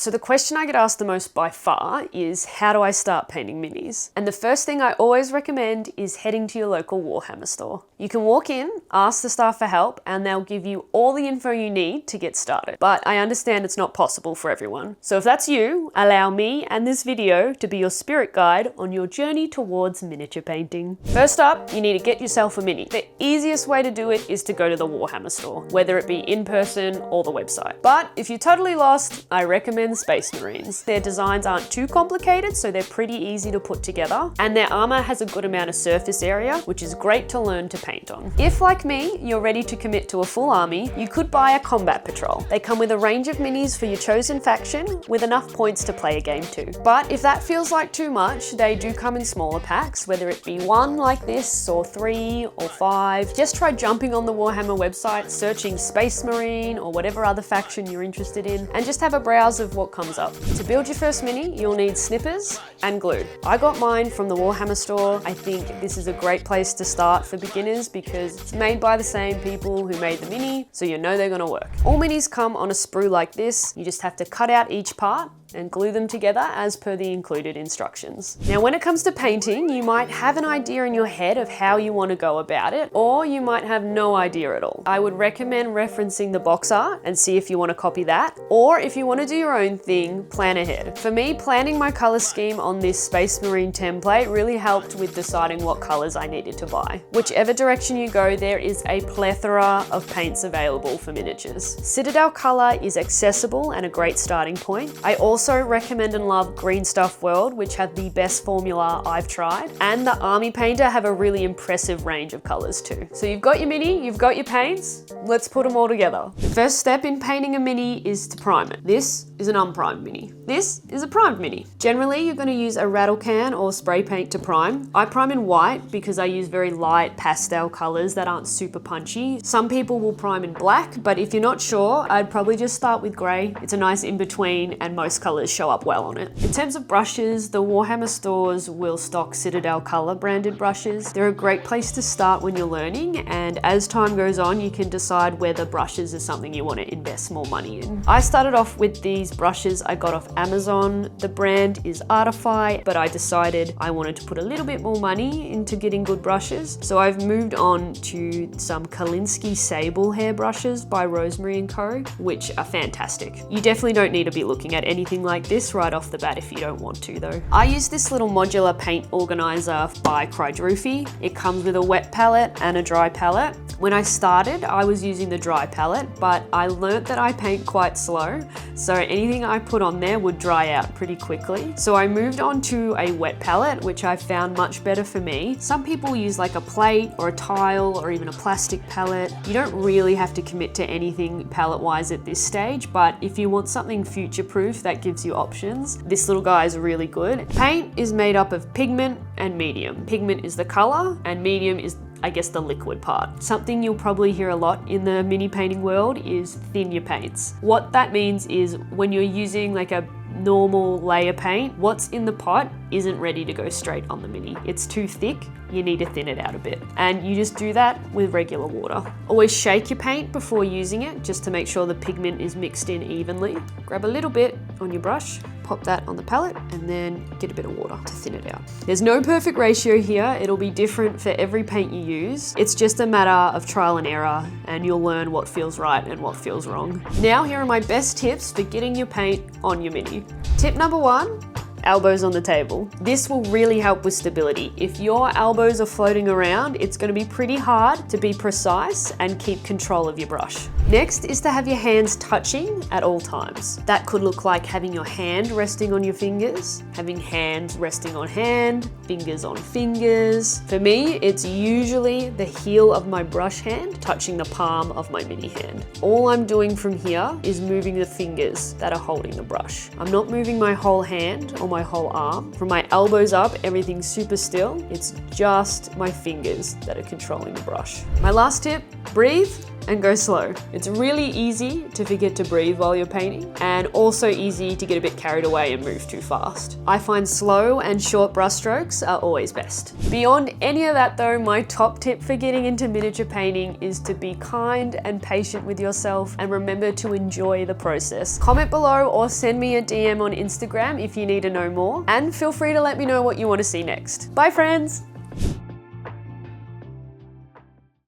So the question I get asked the most by far is, how do I start painting minis? And the first thing I always recommend is heading to your local Warhammer store. You can walk in, ask the staff for help, and they'll give you all the info you need to get started. But I understand it's not possible for everyone. So if that's you, allow me and this video to be your spirit guide on your journey towards miniature painting. First up, you need to get yourself a mini. The easiest way to do it is to go to the Warhammer store, whether it be in person or the website. But if you're totally lost, I recommend Space Marines. Their designs aren't too complicated, so they're pretty easy to put together, and their armor has a good amount of surface area, which is great to learn to paint on. If, like me, you're ready to commit to a full army, you could buy a combat patrol. They come with a range of minis for your chosen faction, with enough points to play a game too. But if that feels like too much, they do come in smaller packs, whether it be 1 like this, or 3, or 5. Just try jumping on the Warhammer website, searching Space Marine, or whatever other faction you're interested in, and just have a browse of what comes up. To build your first mini, you'll need snippers and glue. I got mine from the Warhammer store. I think this is a great place to start for beginners because it's made by the same people who made the mini, so you know they're gonna work. All minis come on a sprue like this. You just have to cut out each part and glue them together as per the included instructions. Now, when it comes to painting, you might have an idea in your head of how you want to go about it, or you might have no idea at all. I would recommend referencing the box art and see if you want to copy that, or if you want to do your own thing, plan ahead. For me, planning my color scheme on this Space Marine template really helped with deciding what colors I needed to buy. Whichever direction you go, there is a plethora of paints available for miniatures. Citadel color is accessible and a great starting point. I also recommend and love Green Stuff World, which have the best formula I've tried, and the Army Painter have a really impressive range of colors too. So you've got your mini, you've got your paints, let's put them all together. The first step in painting a mini is to prime it. This is an unprimed mini. This is a primed mini. Generally, you're going to use a rattle can or spray paint to prime. I prime in white because I use very light pastel colors that aren't super punchy. Some people will prime in black, but if you're not sure, I'd probably just start with gray. It's a nice in-between and most colors show up well on it. In terms of brushes, the Warhammer stores will stock Citadel color branded brushes. They're a great place to start when you're learning, and as time goes on, you can decide whether brushes is something you want to invest more money in. I started off with these brushes I got off Amazon. The brand is Artify, but I decided I wanted to put a little bit more money into getting good brushes. So I've moved on to some Kolinsky Sable hair brushes by Rosemary & Co, which are fantastic. You definitely don't need to be looking at anything like this right off the bat if you don't want to though. I use this little modular paint organizer by Crydrufi. It comes with a wet palette and a dry palette. When I started, I was using the dry palette, but I learnt that I paint quite slow, so anything I put on there would dry out pretty quickly. So I moved on to a wet palette, which I found much better for me. Some people use like a plate or a tile or even a plastic palette. You don't really have to commit to anything palette-wise at this stage, but if you want something future-proof that gives you options, this little guy is really good. Paint is made up of pigment and medium. Pigment is the color and medium is, I guess, the liquid part. Something you'll probably hear a lot in the mini painting world is thin your paints. What that means is when you're using like a normal layer paint, what's in the pot isn't ready to go straight on the mini. It's too thick, you need to thin it out a bit. And you just do that with regular water. Always shake your paint before using it, just to make sure the pigment is mixed in evenly. Grab a little bit on your brush, pop that on the palette, and then get a bit of water to thin it out. There's no perfect ratio here. It'll be different for every paint you use. It's just a matter of trial and error, and you'll learn what feels right and what feels wrong. Now, here are my best tips for getting your paint on your mini. Tip number 1, elbows on the table. This will really help with stability. If your elbows are floating around, it's going to be pretty hard to be precise and keep control of your brush. Next is to have your hands touching at all times. That could look like having your hand resting on your fingers, having hands resting on hand, fingers on fingers. For me, it's usually the heel of my brush hand touching the palm of my mini hand. All I'm doing from here is moving the fingers that are holding the brush. I'm not moving my whole hand or my whole arm. From my elbows up, everything's super still. It's just my fingers that are controlling the brush. My last tip, breathe and go slow. It's really easy to forget to breathe while you're painting, and also easy to get a bit carried away and move too fast. I find slow and short brush strokes are always best. Beyond any of that though, my top tip for getting into miniature painting is to be kind and patient with yourself, and remember to enjoy the process. Comment below or send me a DM on Instagram if you need to know more, and feel free to let me know what you want to see next. Bye friends!